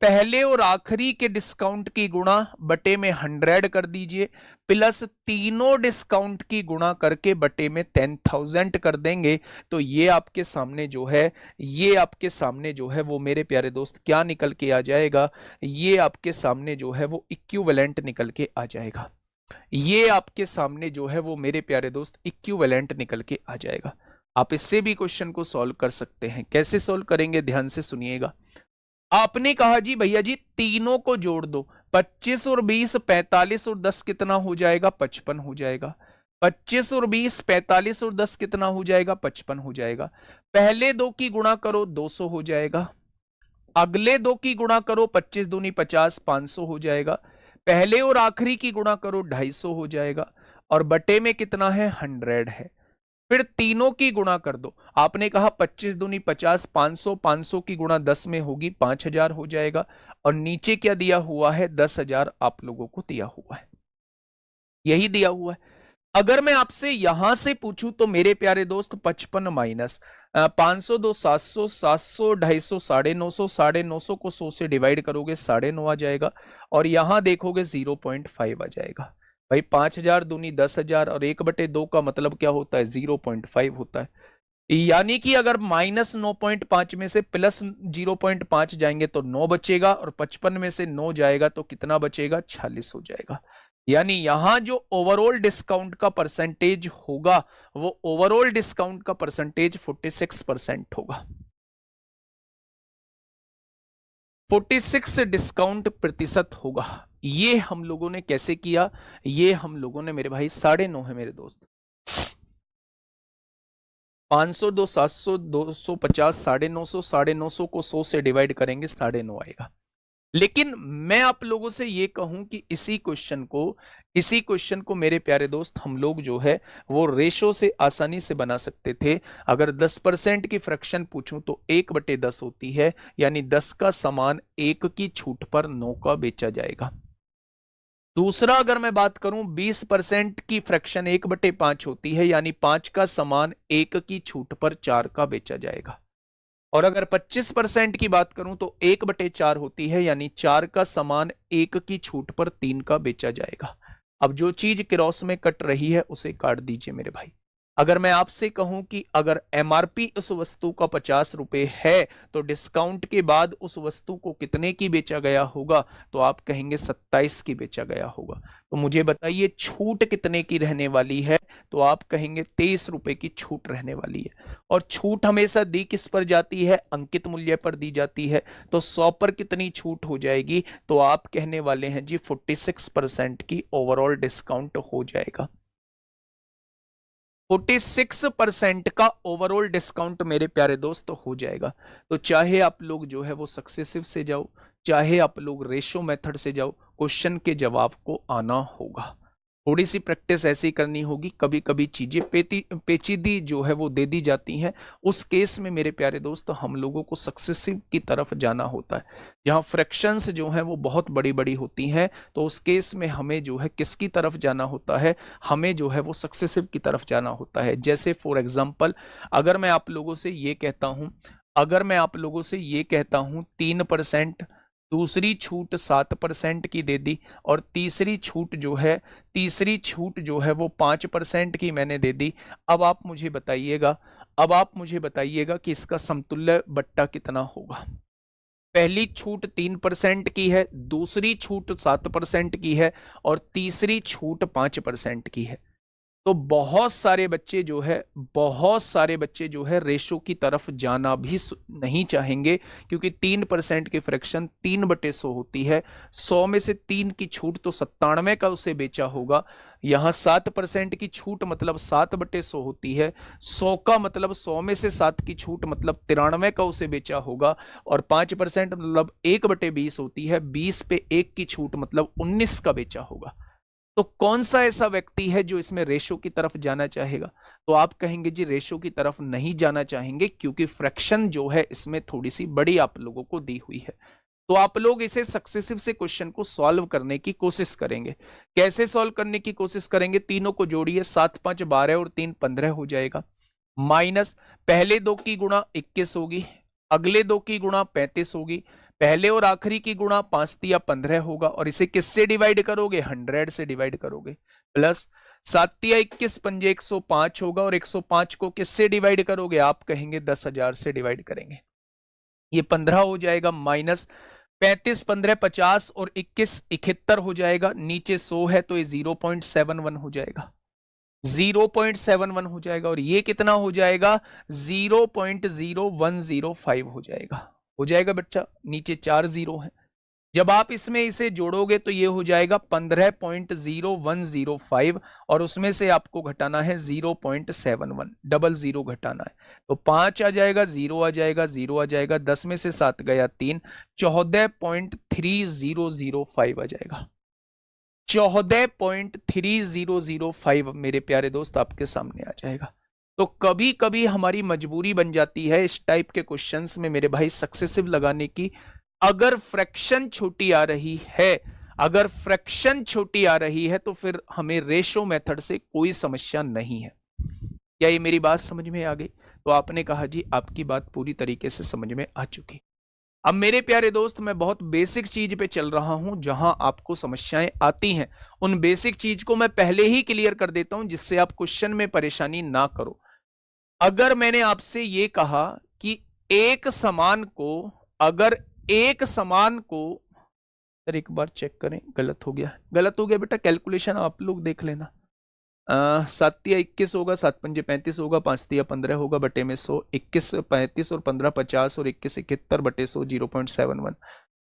पहले और आखिरी के डिस्काउंट की गुणा बटे में 100 कर दीजिए, प्लस तीनों डिस्काउंट की गुणा करके बटे में 10,000 कर देंगे। तो ये आपके सामने जो है, ये आपके सामने जो है वो मेरे प्यारे दोस्त क्या निकल के आ जाएगा, ये आपके सामने जो है वो इक्विवेलेंट निकल के आ जाएगा। ये आपके सामने जो है वो मेरे प्यारे दोस्त इक्विवेलेंट निकल के आ जाएगा। आप इससे भी क्वेश्चन को सॉल्व कर सकते हैं। कैसे सॉल्व करेंगे, ध्यान से सुनिएगा। आपने कहा जी भैया जी तीनों को जोड़ दो, 25 और 20 45 और 10 कितना हो जाएगा, 55 हो जाएगा। 25 और 20 45 और 10 कितना हो जाएगा, 55 हो जाएगा। पहले दो की गुणा करो 200 हो जाएगा, अगले दो की गुणा करो 25 दूनी 50 500 हो जाएगा, पहले और आखिरी की गुणा करो 250 हो जाएगा, और बटे में कितना है, 100 है। फिर तीनों की गुणा कर दो, आपने कहा 25 दूनी 50 500, 500 की गुणा 10 में होगी 5000 हो जाएगा, और नीचे क्या दिया हुआ है, 10,000 आप लोगों को दिया हुआ है, यही दिया हुआ है। अगर मैं आपसे यहां से पूछूं तो मेरे प्यारे दोस्त 55 माइनस 500 दो 700, 700 250 950, 950 को 100 से डिवाइड करोगे 9.5 आ जाएगा, और यहां देखोगे 0.5 आ जाएगा। भाई 5000 दूनी 10,000 और 1/2 का मतलब क्या होता है, 0.5 होता है। यानी कि अगर माइनस 9.5 में से प्लस 0.5 जाएंगे तो 9 बचेगा, और 55 में से 9 जाएगा तो कितना बचेगा, 46 हो जाएगा। यानी यहां जो ओवरऑल डिस्काउंट का परसेंटेज होगा, वो ओवरऑल डिस्काउंट का परसेंटेज 46% होगा। 46 डिस्काउंट प्रतिशत होगा। ये हम लोगों ने कैसे किया, ये हम लोगों ने मेरे भाई 9.5 है मेरे दोस्त, 500 दो 700, 250 950, 950 को 100 से डिवाइड करेंगे 9.5 आएगा। लेकिन मैं आप लोगों से ये कहूं कि इसी क्वेश्चन को मेरे प्यारे दोस्त हम लोग जो है वो रेशो से आसानी से बना सकते थे। अगर 10% की फ्रैक्शन पूछूं तो 1/10 होती है, यानी 10 का सामान 1 की छूट पर 9 का बेचा जाएगा। दूसरा अगर मैं बात करूं 20% की फ्रैक्शन 1/5 होती है, यानी 5 का सामान 1 की छूट पर 4 का बेचा जाएगा। और अगर 25% की बात करूं तो 1/4 होती है, यानी 4 का सामान 1 की छूट पर 3 का बेचा जाएगा। अब जो चीज क्रॉस में कट रही है उसे काट दीजिए मेरे भाई। अगर मैं आपसे कहूं कि अगर एमआरपी उस वस्तु का 50 रुपए है तो डिस्काउंट के बाद उस वस्तु को कितने की बेचा गया होगा, तो आप कहेंगे 27 की बेचा गया होगा। तो मुझे बताइए छूट कितने की रहने वाली है, तो आप कहेंगे 23 रुपए की छूट रहने वाली है। और छूट हमेशा दी किस पर जाती है, अंकित मूल्य पर दी जाती है। तो 100 पर कितनी छूट हो जाएगी, तो आप कहने वाले हैं जी 46% की ओवरऑल डिस्काउंट हो जाएगा। 46% का ओवरऑल डिस्काउंट मेरे प्यारे दोस्त हो जाएगा। तो चाहे आप लोग जो है वो सक्सेसिव से जाओ, चाहे आप लोग रेशो मेथड से जाओ, क्वेश्चन के जवाब को आना होगा। थोड़ी सी प्रैक्टिस ऐसी करनी होगी, कभी कभी चीजें पेचीदी जो है वो दे दी जाती हैं। उस केस में मेरे प्यारे दोस्त हम लोगों को सक्सेसिव की तरफ जाना होता है। जहां फ्रैक्शंस जो है वो बहुत बड़ी बड़ी होती हैं, तो उस केस में हमें जो है किसकी तरफ जाना होता है, हमें जो है वो सक्सेसिव की तरफ जाना होता है। जैसे फॉर एग्जाम्पल अगर मैं आप लोगों से ये कहता हूं, 3%, दूसरी छूट 7% की दे दी, और तीसरी छूट जो है वो 5% की मैंने दे दी। अब आप मुझे बताइएगा कि इसका समतुल्य बट्टा कितना होगा। पहली छूट 3% की है, दूसरी छूट 7% की है, और तीसरी छूट 5% की है। तो बहुत सारे बच्चे जो है रेशो की तरफ जाना भी नहीं चाहेंगे, क्योंकि 3% की फ्रैक्शन 3/100 होती है। 100 में से 3 की छूट तो 97 का उसे बेचा होगा। यहां 7% की छूट मतलब 7/100 होती है। 100 का मतलब 100 में से 7 की छूट मतलब 93 का उसे बेचा होगा। और 5% मतलब 1/20 होती है। 20 पे 1 की छूट मतलब 19 का बेचा होगा। तो कौन सा ऐसा व्यक्ति है जो इसमें रेशो की तरफ जाना चाहेगा, तो आप कहेंगे जी रेशो की तरफ नहीं जाना चाहेंगे, क्योंकि फ्रैक्शन जो है इसमें थोड़ी सी बड़ी आप लोगों को दी हुई है। तो आप लोग इसे सक्सेसिव से क्वेश्चन को सॉल्व करने की कोशिश करेंगे। कैसे सॉल्व करने की कोशिश करेंगे, तीनों को जोड़िए, 7 5 12 और 3 15 हो जाएगा। माइनस पहले दो की गुणा 21 होगी, अगले दो की गुणा 35 होगी, पहले और आखिरी की गुणा 5 तिया 15 होगा, और इसे किससे डिवाइड करोगे, 100 से डिवाइड करोगे। प्लस 7 तिया 21 पंजे 105 होगा, और 105 को किससे डिवाइड करोगे, आप कहेंगे 10,000 से डिवाइड करेंगे, ये 15 हो जाएगा। माइनस 35 15 50 और 21 71 हो जाएगा। नीचे 100 है तो ये 0.71 हो जाएगा, 0.71 हो जाएगा। और ये कितना हो जाएगा, 0.0105 हो जाएगा बच्चा, नीचे 4 जीरो है। जब आप इसमें इसे जोड़ोगे तो ये हो जाएगा 15.0105, और उसमें से आपको घटाना है 0.71, डबल जीरो घटाना है। तो 5 आ जाएगा, 0 आ जाएगा, 0 आ जाएगा, 10 में से 7 गया 3, 14.3005 आ जाएगा। 14.3005 मेरे प्यारे दोस्त आपके सामने आ जाएगा। तो कभी कभी हमारी मजबूरी बन जाती है इस टाइप के क्वेश्चंस में मेरे भाई सक्सेसिव लगाने की। अगर फ्रैक्शन छोटी आ रही है तो फिर हमें रेशो मेथड से कोई समस्या नहीं है। क्या ये मेरी बात समझ में आ गई? तो आपने कहा जी आपकी बात पूरी तरीके से समझ में आ चुकी। अब मेरे प्यारे दोस्त मैं बहुत बेसिक चीज पे चल रहा हूं, जहां आपको समस्याएं आती हैं उन बेसिक चीज को मैं पहले ही क्लियर कर देता हूं, जिससे आप क्वेश्चन में परेशानी ना करो। अगर मैंने आपसे ये कहा कि एक समान को सर एक बार चेक करें, गलत हो गया बेटा, कैलकुलेशन आप लोग देख लेना। 7 तिया 21 होगा, 7 पंजे 35 होगा, 5 तिया 15 होगा, बटे में 100, 21 35 और 15 50 और 21 71 बटे 100 0.71।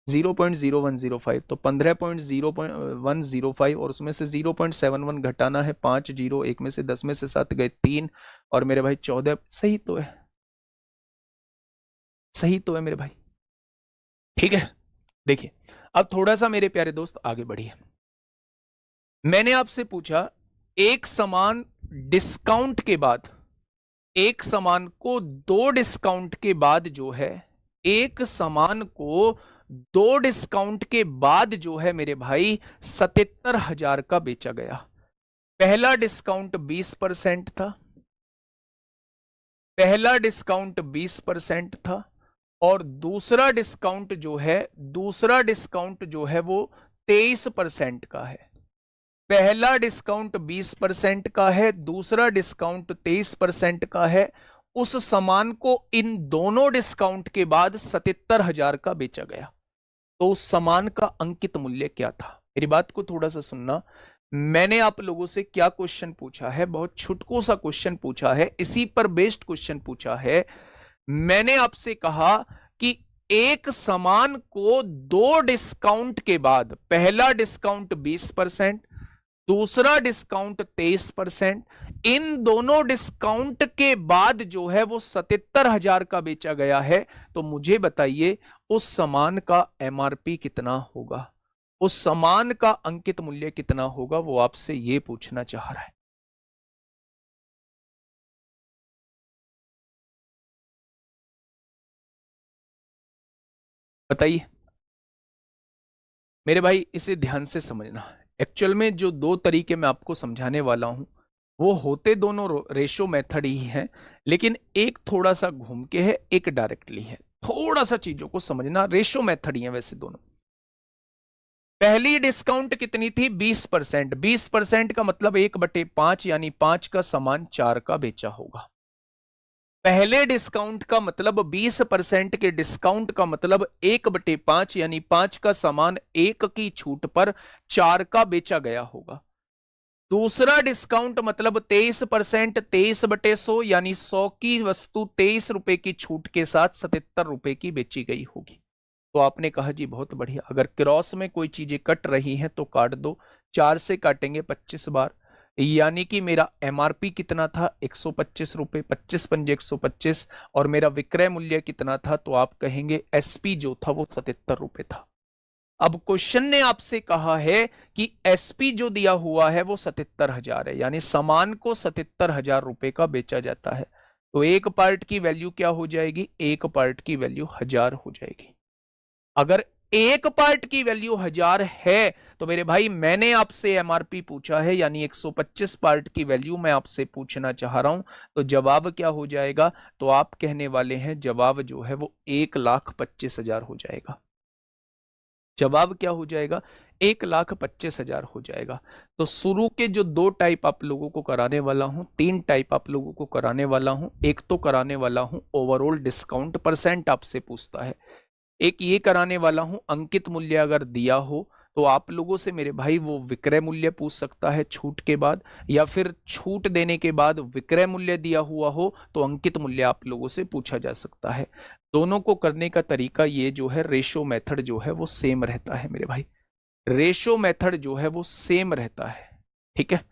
0.0105, तो 15.0105 और उसमें से 0.71 घटाना है, 5 जीरो, एक में से 10 में से 7 गए 3, और मेरे भाई 14, सही तो है, सही तो है मेरे भाई। ठीक है, देखिए अब थोड़ा सा मेरे प्यारे दोस्त आगे बढ़िए। मैंने आपसे पूछा एक समान डिस्काउंट के बाद, एक समान को 2 डिस्काउंट के बाद जो है, एक समान को 2 डिस्काउंट के बाद जो है मेरे भाई 77,000 का बेचा गया। पहला डिस्काउंट 20% था, पहला डिस्काउंट 20% था, और दूसरा डिस्काउंट जो है, दूसरा डिस्काउंट जो है वो 23% का है। पहला डिस्काउंट 20% का है, दूसरा डिस्काउंट 23% का है। उस सामान को इन दोनों डिस्काउंट के बाद 77,000 का बेचा गया, तो उस सामान का अंकित मूल्य क्या था? मेरी बात को थोड़ा सा सुनना। मैंने आप लोगों से क्या क्वेश्चन पूछा है? बहुत छुटकू सा क्वेश्चन पूछा है, इसी पर बेस्ड क्वेश्चन पूछा है। मैंने आपसे कहा कि एक सामान को 2 डिस्काउंट के बाद, पहला डिस्काउंट 20%, दूसरा डिस्काउंट 23%, इन दोनों डिस्काउंट के बाद जो है वो 77,000 का बेचा गया है। तो मुझे बताइए उस सामान का एमआरपी कितना होगा, उस सामान का अंकित मूल्य कितना होगा, वो आपसे ये पूछना चाह रहा है। बताइए मेरे भाई, इसे ध्यान से समझना। एक्चुअल में जो 2 तरीके मैं आपको समझाने वाला हूं वो होते दोनों रेशो मेथड ही हैं, लेकिन एक थोड़ा सा घूम के है, एक डायरेक्टली है। थोड़ा सा चीजों को समझना, रेशो मेथड ही है वैसे दोनों। पहली डिस्काउंट कितनी थी? 20%। 20% का मतलब 1/5, यानी 5 का सामान 4 का बेचा होगा। पहले डिस्काउंट का मतलब 20% के डिस्काउंट का मतलब 1/5, यानी 5 का सामान 1 की छूट पर 4 का बेचा गया होगा। दूसरा डिस्काउंट मतलब 23%, 23/100, यानी 100 की वस्तु 23 रुपए की छूट के साथ 77 रुपए की बेची गई होगी। तो आपने कहा जी बहुत बढ़िया, अगर क्रॉस में कोई चीजें कट रही हैं तो काट दो। 4 से काटेंगे 25 बार, यानी कि मेरा एमआरपी कितना था? 125 रुपए, 25 पंजे 125, और मेरा विक्रय मूल्य कितना था? तो आप कहेंगे एसपी जो था वो 77 रुपए था। अब क्वेश्चन ने आपसे कहा है कि एसपी जो दिया हुआ है वो 77,000 है, यानी सामान को 77,000 रुपए का बेचा जाता है। तो एक पार्ट की वैल्यू क्या हो जाएगी? एक पार्ट की वैल्यू 1000 हो जाएगी। अगर एक पार्ट की वैल्यू 1000 है तो मेरे भाई मैंने आपसे एमआरपी पूछा है, यानी 125 पार्ट की वैल्यू मैं आपसे पूछना चाह रहा हूं। तो जवाब क्या हो जाएगा? तो आप कहने वाले हैं जवाब जो है वो 1,25,000 हो जाएगा। जवाब क्या हो जाएगा? 1,25,000 हो जाएगा। तो शुरू के जो 2 टाइप आप लोगों को कराने वाला हूं, 3 टाइप आप लोगों को कराने वाला हूं। एक तो कराने वाला हूं ओवरऑल डिस्काउंट परसेंट, आपसे पूछता है। एक ये कराने वाला हूं अंकित मूल्य अगर दिया हो तो आप लोगों से मेरे भाई वो विक्रय मूल्य पूछ सकता है छूट के बाद, या फिर छूट देने के बाद विक्रय मूल्य दिया हुआ हो तो अंकित मूल्य आप लोगों से पूछा जा सकता है। दोनों को करने का तरीका ये जो है, रेशो मेथड जो है वो सेम रहता है मेरे भाई, रेशो मेथड जो है वो सेम रहता है। ठीक है,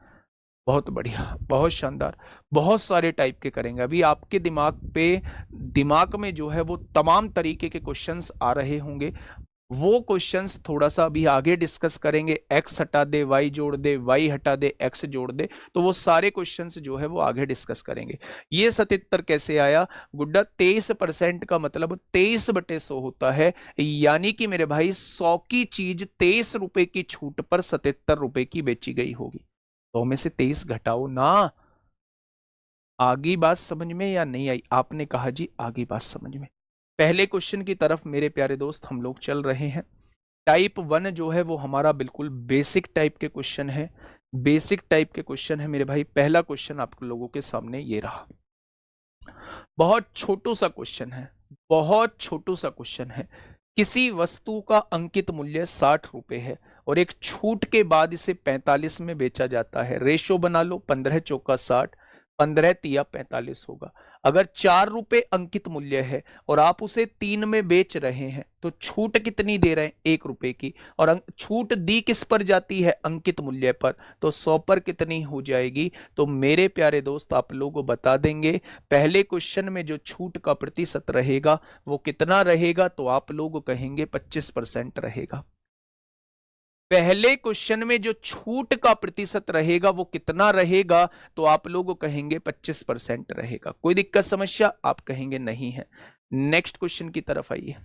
बहुत बढ़िया, बहुत शानदार। बहुत सारे टाइप के करेंगे अभी आपके दिमाग में जो है वो तमाम तरीके के क्वेश्चंस आ रहे होंगे। वो क्वेश्चंस थोड़ा सा अभी आगे डिस्कस करेंगे। एक्स हटा दे वाई जोड़ दे, वाई हटा दे एक्स जोड़ दे, तो वो सारे क्वेश्चंस जो है वो आगे डिस्कस करेंगे। ये 77 कैसे आया गुड्डा? 23% का मतलब 23/100 होता है, यानी कि मेरे भाई 100 की चीज 23 रुपए की छूट पर 77 रुपए की बेची गई होगी। 100 में से 23 घटाओ ना। आगे बात समझ में या नहीं आई? आपने कहा जी आगे बात समझ में। पहले क्वेश्चन की तरफ मेरे प्यारे दोस्त हम लोग चल रहे हैं। टाइप 1 जो है वो हमारा बिल्कुल बेसिक टाइप के क्वेश्चन है, बेसिक टाइप के क्वेश्चन है मेरे भाई। पहला क्वेश्चन आप लोगों के सामने ये रहा, बहुत छोटू सा क्वेश्चन है, बहुत छोटू सा क्वेश्चन है। किसी वस्तु का अंकित मूल्य 60 रुपए है और एक छूट के बाद इसे 45 में बेचा जाता है। रेशो बना लो, 15 चौका 60, 15 तिया 45 होगा। अगर 4 रुपए अंकित मूल्य है और आप उसे 3 में बेच रहे हैं तो छूट कितनी दे रहे हैं? 1 रुपए की। और छूट दी किस पर जाती है? अंकित मूल्य पर। तो 100 पर कितनी हो जाएगी? तो मेरे प्यारे दोस्त आप लोगों बता देंगे, पहले क्वेश्चन में जो छूट का प्रतिशत रहेगा वो कितना रहेगा? तो आप लोग कहेंगे 25% रहेगा। पहले क्वेश्चन में जो छूट का प्रतिशत रहेगा वो कितना रहेगा? तो आप लोग कहेंगे 25% रहेगा। कोई दिक्कत समस्या? आप कहेंगे नहीं है। नेक्स्ट क्वेश्चन की तरफ आइए।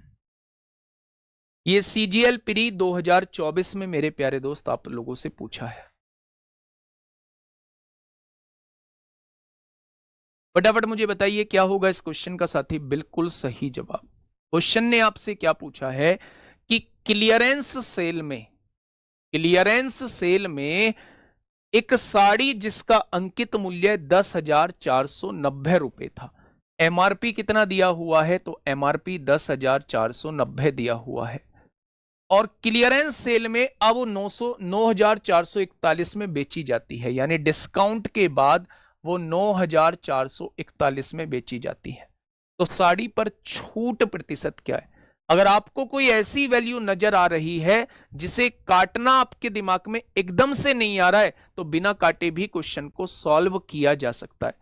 ये सीजीएल प्री 2024 में मेरे प्यारे दोस्त आप लोगों से पूछा है। फटाफट मुझे बताइए क्या होगा इस क्वेश्चन का साथी? बिल्कुल सही जवाब। क्वेश्चन ने आपसे क्या पूछा है कि क्लियरेंस सेल में एक साड़ी जिसका अंकित मूल्य 10,490 रुपए था, एमआरपी कितना दिया हुआ है? तो एमआरपी 10,490 दिया हुआ है और क्लियरेंस सेल में अब 9,441 में बेची जाती है, यानी डिस्काउंट के बाद वो 9,441 में बेची जाती है। तो साड़ी पर छूट प्रतिशत क्या है? अगर आपको कोई ऐसी वैल्यू नजर आ रही है जिसे काटना आपके दिमाग में एकदम से नहीं आ रहा है तो बिना काटे भी क्वेश्चन को सॉल्व किया जा सकता है।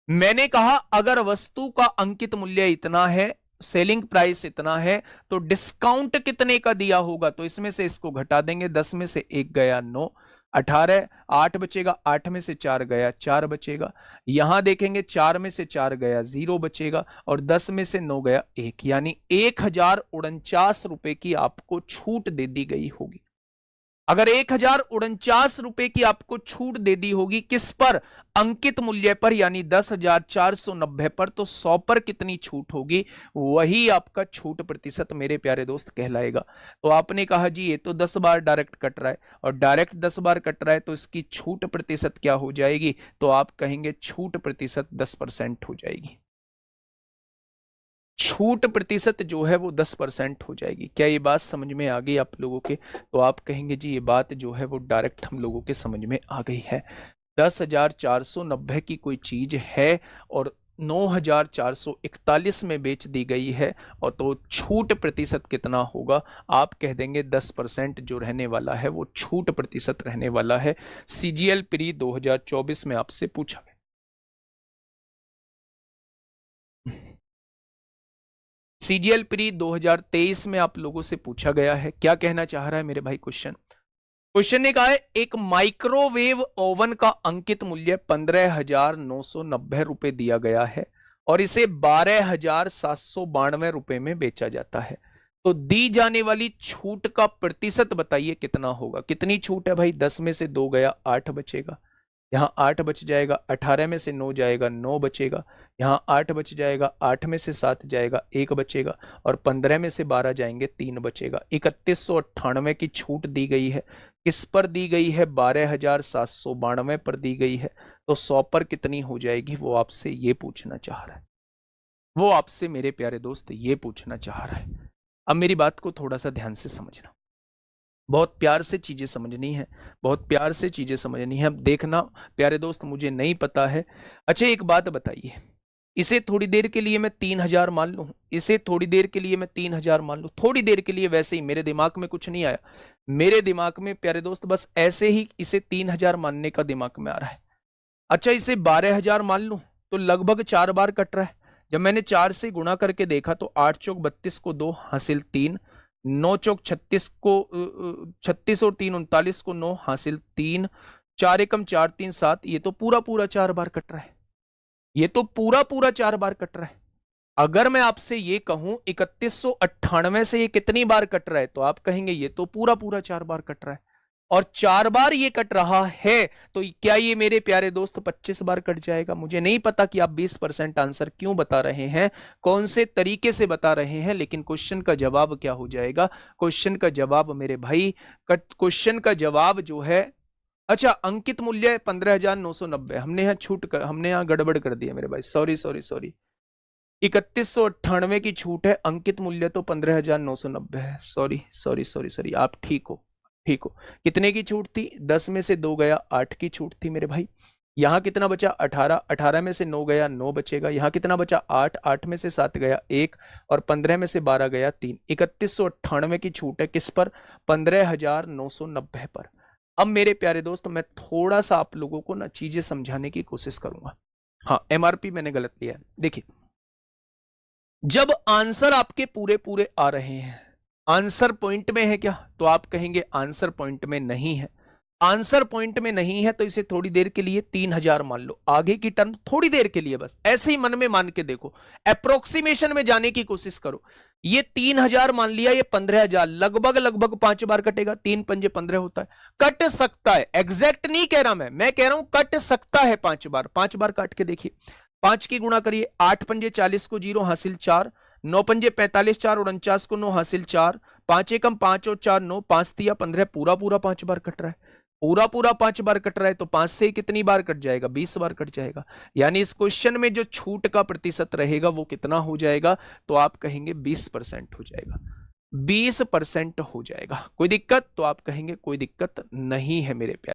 मैंने कहा अगर वस्तु का अंकित मूल्य इतना है, सेलिंग प्राइस इतना है, तो डिस्काउंट कितने का दिया होगा? तो इसमें से इसको घटा देंगे, 10 में से 1 गया 9, 18, 8 बचेगा, 8 में से 4 गया 4 बचेगा। यहां देखेंगे 4 में से 4 गया 0 बचेगा और 10 में से 9 गया 1, यानी 1,049 रुपए की आपको छूट दे दी गई होगी। अगर 1,049 रुपए की आपको छूट दे दी होगी, किस पर? अंकित मूल्य पर, यानी 10,490 पर, तो 100 पर कितनी छूट होगी? वही आपका छूट प्रतिशत मेरे प्यारे दोस्त कहलाएगा। तो आपने कहा जी ये तो 10 बार डायरेक्ट कट रहा है और डायरेक्ट 10 बार कट रहा है तो इसकी छूट प्रतिशत क्या हो जाएगी? तो आप कहेंगे छूट प्रतिशत 10% हो जाएगी। छूट प्रतिशत जो है वो 10% हो जाएगी। क्या ये बात समझ में आ गई आप लोगों के? तो आप कहेंगे जी ये बात जो है वो डायरेक्ट हम लोगों के समझ में आ गई है। 10,490 की कोई चीज है और 9,441 में बेच दी गई है, और तो छूट प्रतिशत कितना होगा? आप कह देंगे 10% जो रहने वाला है वो छूट प्रतिशत रहने वाला है। सीजीएल प्री 2024 में आपसे पूछा गया। सीजीएल प्री 2023 में आप लोगों से पूछा गया है। क्या कहना चाह रहा है मेरे भाई क्वेश्चन ने कहा है एक माइक्रोवेव ओवन का अंकित मूल्य 15,990 रुपए दिया गया है और इसे 12,792 रुपए में बेचा जाता है। तो दी जाने वाली छूट का प्रतिशत बताइए कितना होगा? कितनी छूट है भाई? 10 में से 2 गया 8 बचेगा, यहां 8 बच जाएगा, 18 में से 9 जाएगा 9 बचेगा, यहां 8 बच जाएगा, 8 में से 7 जाएगा 1 बचेगा और 15 में से 12 जाएंगे 3 बचेगा। 3198 की छूट दी गई है। किस पर दी गई है? 12,792 पर दी गई है। तो 100 पर कितनी हो जाएगी? वो आपसे ये पूछना चाह रहा है। वो आपसे मेरे प्यारे दोस्त ये पूछना चाह रहा है। अब मेरी बात को थोड़ा सा ध्यान से समझना, बहुत प्यार से चीजें समझनी है, बहुत प्यार से चीजें समझनी है। अब देखना प्यारे दोस्त, मुझे नहीं पता है। अच्छा एक बात बताइए, इसे थोड़ी देर के लिए मैं 3,000 मान लूं, इसे थोड़ी देर के लिए मैं 3,000 मान लूं, थोड़ी देर के लिए, वैसे ही मेरे दिमाग में कुछ नहीं आया, मेरे दिमाग में प्यारे दोस्त बस ऐसे ही इसे 3,000 मानने का दिमाग में आ रहा है। अच्छा इसे 12,000 मान लूं तो लगभग 4 बार कट रहा है। जब मैंने 4 से गुणा करके देखा तो 8 चौक 32 को 2 हासिल 3, 9 चौक 36 को 36 और 3 39 को 9 हासिल 3, 4 एकम 4 3 7, ये तो पूरा पूरा 4 बार कट रहा है। ये तो पूरा पूरा 4 बार कट रहा है। अगर मैं आपसे ये कहूं 3198 से ये कितनी बार कट रहा है तो आप कहेंगे ये तो पूरा पूरा 4 बार कट रहा है, और 4 बार ये कट रहा है तो क्या ये मेरे प्यारे दोस्त 25 बार कट जाएगा? मुझे नहीं पता कि आप 20% आंसर क्यों बता रहे हैं, कौन से तरीके से बता रहे हैं, लेकिन क्वेश्चन का जवाब क्या हो जाएगा? क्वेश्चन का जवाब मेरे भाई, क्वेश्चन का जवाब जो है, अच्छा अंकित मूल्य 15,990, हमने यहाँ गड़बड़ कर दिया मेरे भाई, सॉरी सॉरी सॉरी, 3198 की छूट है, अंकित मूल्य तो 15,990 है। सॉरी सॉरी सॉरी सॉरी, आप ठीक हो, ठीक हो। कितने की छूट थी? 10 में से 2 गया 8 की छूट थी मेरे भाई। यहाँ कितना बचा 18, 18 में से 9 गया 9 बचेगा। यहाँ कितना बचा 8, 8 में से 7 गया 1 और 15 में से 12 गया 3। 3198 की छूट है किस पर? 15,990 पर। अब मेरे प्यारे दोस्त मैं थोड़ा सा आप लोगों को ना चीजें समझाने की कोशिश करूंगा। हाँ, एमआरपी मैंने गलत लिया है। देखिए, जब आंसर आपके पूरे पूरे आ रहे हैं, आंसर पॉइंट में है क्या? तो आप कहेंगे आंसर पॉइंट में नहीं है। आंसर पॉइंट में नहीं है तो इसे थोड़ी देर के लिए 3000 मान लो। आगे की टर्म थोड़ी देर के लिए बस ऐसे ही मन में मान के देखो, अप्रोक्सीमेशन में जाने की कोशिश करो। ये 3000 मान लिया, ये 15,000, लगभग लगभग 5 बार कटेगा। 3 पंजे 15 होता है, कट सकता है। एग्जैक्ट नहीं कह रहा मैं कह रहा हूं कट सकता है 5 बार। 5 बार काट के देखिए, 5 की गुणा करिए। 8 पंजे 40 को 0 हासिल 4, 9 पंजे 45, 4 49 को 9 हासिल 4, 5 एकम 5 और 4 9, 5 तिया 15, पूरा पूरा 5 बार कट रहा है। पूरा पूरा 5 बार कट रहा है तो 5 से कितनी बार कट जाएगा? 20 बार कट जाएगा। यानी इस क्वेश्चन में जो छूट का प्रतिशत रहेगा वो कितना हो जाएगा? तो आप कहेंगे 20% हो जाएगा। 20% हो जाएगा। कोई दिक्कत? तो आप कहेंगे कोई दिक्कत नहीं है मेरे प्यारे।